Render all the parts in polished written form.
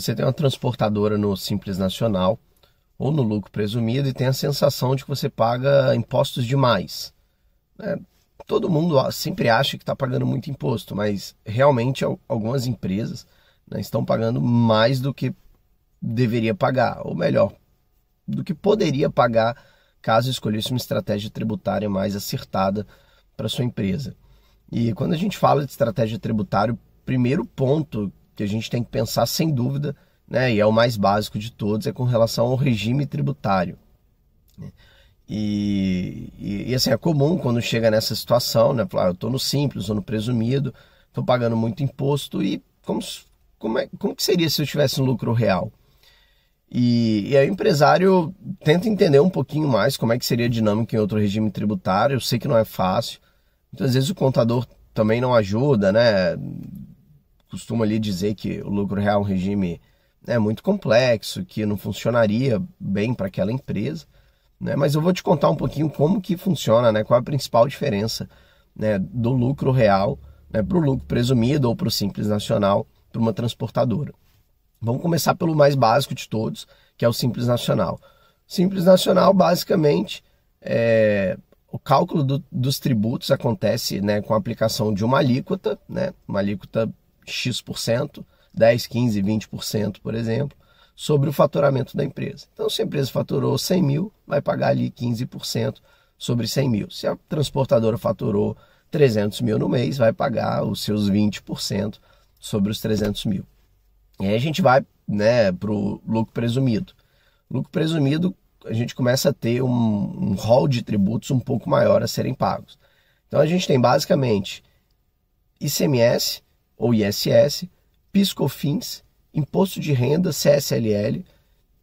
você tem uma transportadora no Simples Nacional ou no lucro presumido e tem a sensação de que você paga impostos demais, né? Todo mundo sempre acha que está pagando muito imposto, mas realmente algumas empresas, né, estão pagando mais do que deveria pagar, ou melhor, do que poderia pagar caso escolhesse uma estratégia tributária mais acertada para sua empresa. E quando a gente fala de estratégia tributária, o primeiro ponto que a gente tem que pensar, sem dúvida, né, e é o mais básico de todos, é com relação ao regime tributário. E assim, é comum quando chega nessa situação, né, falar, eu estou no simples ou no presumido, estou pagando muito imposto e como que seria se eu tivesse um lucro real? E aí o empresário tenta entender um pouquinho mais como é que seria a dinâmica em outro regime tributário. Eu sei que não é fácil, muitas vezes o contador também não ajuda, né? Costuma ali dizer que o lucro real é um regime, né, muito complexo, que não funcionaria bem para aquela empresa, né? Mas eu vou te contar um pouquinho como que funciona, né? Qual é a principal diferença, né, do lucro real, né, para o lucro presumido ou para o Simples Nacional, para uma transportadora. Vamos começar pelo mais básico de todos, que é o Simples Nacional. Simples Nacional, basicamente, o cálculo dos tributos acontece, né, com a aplicação de uma alíquota, né, uma alíquota X%, 10, 15, 20%, por exemplo, sobre o faturamento da empresa. Então, se a empresa faturou 100 mil, vai pagar ali 15% sobre 100 mil. Se a transportadora faturou 300 mil no mês, vai pagar os seus 20% sobre os 300 mil. E aí a gente vai, né, para o lucro presumido. Lucro presumido, a gente começa a ter um rol de tributos um pouco maior a serem pagos. Então a gente tem basicamente ICMS ou ISS, PIS/COFINS, Imposto de Renda, CSLL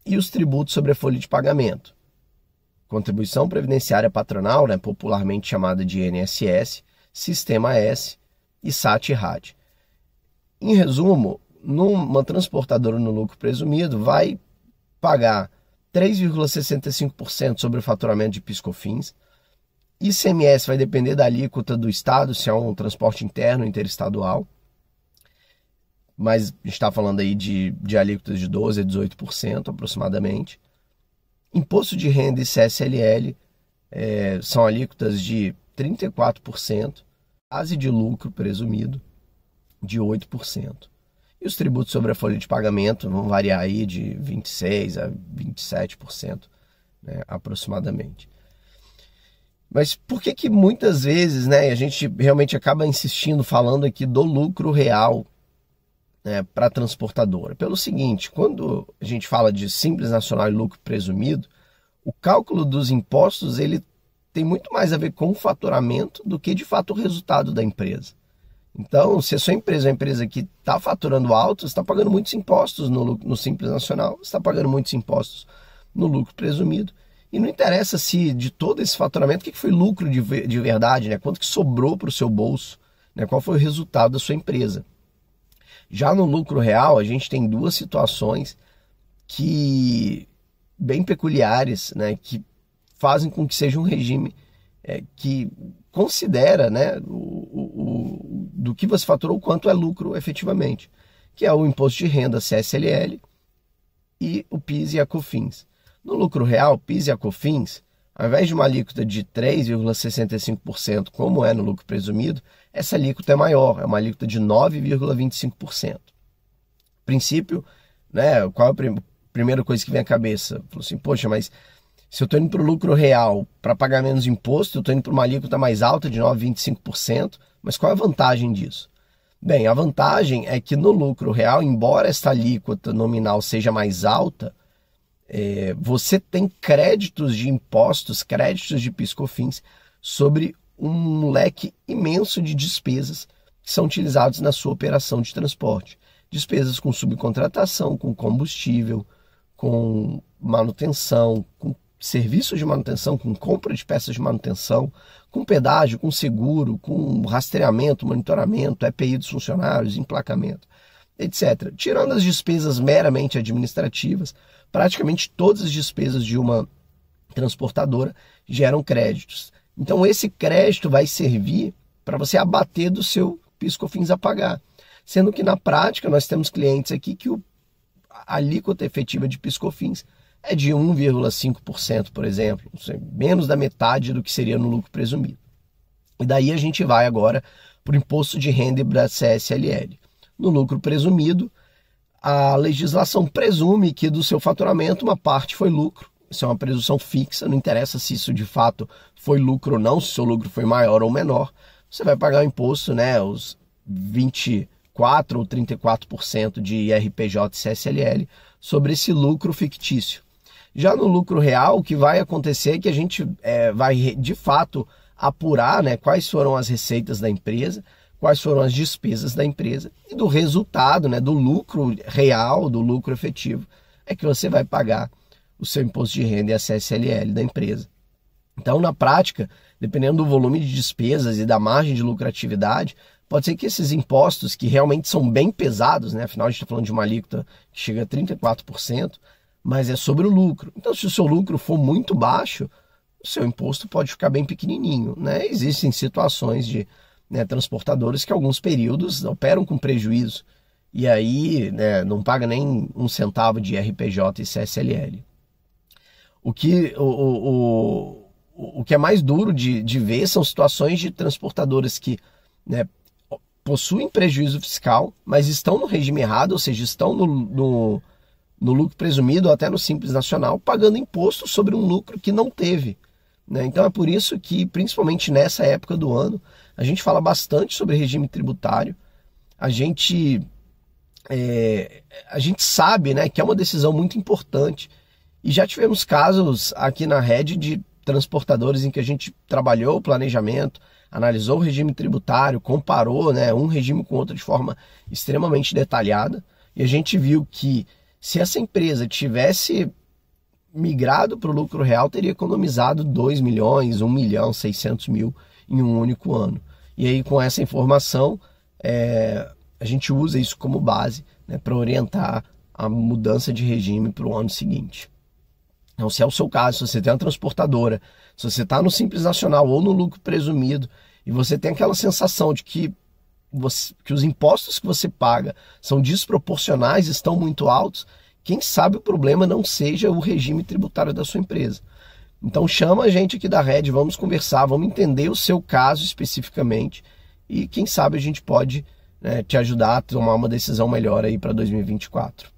e os tributos sobre a folha de pagamento. Contribuição Previdenciária Patronal, né, popularmente chamada de INSS, Sistema S e SAT e RAD. Em resumo, numa transportadora no lucro presumido, vai pagar 3,65% sobre o faturamento de PIS/COFINS. ICMS vai depender da alíquota do estado, se é um transporte interno, interestadual. Mas a gente está falando aí de alíquotas de 12% a 18% aproximadamente. Imposto de Renda e CSLL são alíquotas de 34%. Base de lucro presumido de 8%. E os tributos sobre a folha de pagamento vão variar aí de 26% a 27%, né, aproximadamente. Mas por que muitas vezes, né, a gente realmente acaba insistindo, falando aqui do lucro real, né, para a transportadora? Pelo seguinte, quando a gente fala de Simples Nacional e lucro presumido, o cálculo dos impostos ele tem muito mais a ver com o faturamento do que de fato o resultado da empresa. Então, se a sua empresa é uma empresa que está faturando alto, você está pagando muitos impostos no Simples Nacional, você está pagando muitos impostos no lucro presumido. E não interessa se de todo esse faturamento, o que foi lucro de verdade, né? Quanto que sobrou para o seu bolso, né? Qual foi o resultado da sua empresa. Já no lucro real, a gente tem duas situações bem peculiares, né? Que fazem com que seja um regime que considera, né, do que você faturou, quanto é lucro efetivamente, que é o imposto de renda, CSLL, e o PIS e a COFINS. No lucro real, PIS e a COFINS, ao invés de uma alíquota de 3,65%, como é no lucro presumido, essa alíquota é maior, é uma alíquota de 9,25%. Princípio, né, qual é a primeira coisa que vem à cabeça? Falou assim, poxa, mas se eu estou indo para o lucro real para pagar menos imposto, eu estou indo para uma alíquota mais alta de 9,25%, mas qual é a vantagem disso? Bem, a vantagem é que no lucro real, embora esta alíquota nominal seja mais alta, você tem créditos de impostos, créditos de PIS/COFINS sobre um leque imenso de despesas que são utilizados na sua operação de transporte. Despesas com subcontratação, com combustível, com manutenção, com serviços de manutenção, com compra de peças de manutenção, com pedágio, com seguro, com rastreamento, monitoramento, EPI dos funcionários, emplacamento, etc. Tirando as despesas meramente administrativas, praticamente todas as despesas de uma transportadora geram créditos. Então esse crédito vai servir para você abater do seu PIS/COFINS a pagar. Sendo que na prática nós temos clientes aqui que a alíquota efetiva de PIS/COFINS é de 1,5%, por exemplo, menos da metade do que seria no lucro presumido. E daí a gente vai agora para o imposto de renda da CSLL. No lucro presumido, a legislação presume que do seu faturamento uma parte foi lucro. Isso é uma presunção fixa, não interessa se isso de fato foi lucro ou não, se o seu lucro foi maior ou menor. Você vai pagar o imposto, né, os 24% ou 34% de IRPJ e CSLL sobre esse lucro fictício. Já no lucro real, o que vai acontecer é que a gente vai de fato apurar, né, quais foram as receitas da empresa, quais foram as despesas da empresa, e do resultado, né, do lucro real, do lucro efetivo, é que você vai pagar o seu imposto de renda e a CSLL da empresa. Então, na prática, dependendo do volume de despesas e da margem de lucratividade, pode ser que esses impostos, que realmente são bem pesados, né, afinal a gente está falando de uma alíquota que chega a 34%, mas é sobre o lucro. Então, se o seu lucro for muito baixo, o seu imposto pode ficar bem pequenininho, né? Existem situações de, né, transportadores que alguns períodos operam com prejuízo e aí, né, não paga nem um centavo de IRPJ e CSLL. O que é mais duro de ver são situações de transportadoras que, né, possuem prejuízo fiscal, mas estão no regime errado, ou seja, estão no lucro presumido ou até no Simples Nacional, pagando imposto sobre um lucro que não teve, né? Então é por isso que, principalmente nessa época do ano, a gente fala bastante sobre regime tributário. A gente sabe, né, que é uma decisão muito importante. E já tivemos casos aqui na rede de transportadores em que a gente trabalhou o planejamento, analisou o regime tributário, comparou, né, um regime com outro de forma extremamente detalhada, e a gente viu que se essa empresa tivesse migrado para o lucro real, teria economizado 2 milhões, 1.600.000 em um único ano. E aí, com essa informação, a gente usa isso como base, né, para orientar a mudança de regime para o ano seguinte. Então, se é o seu caso, se você tem uma transportadora, se você está no Simples Nacional ou no lucro presumido, e você tem aquela sensação de que os impostos que você paga são desproporcionais, estão muito altos, quem sabe o problema não seja o regime tributário da sua empresa. Então chama a gente aqui da Red, vamos conversar, vamos entender o seu caso especificamente e quem sabe a gente pode, né, te ajudar a tomar uma decisão melhor aí para 2024.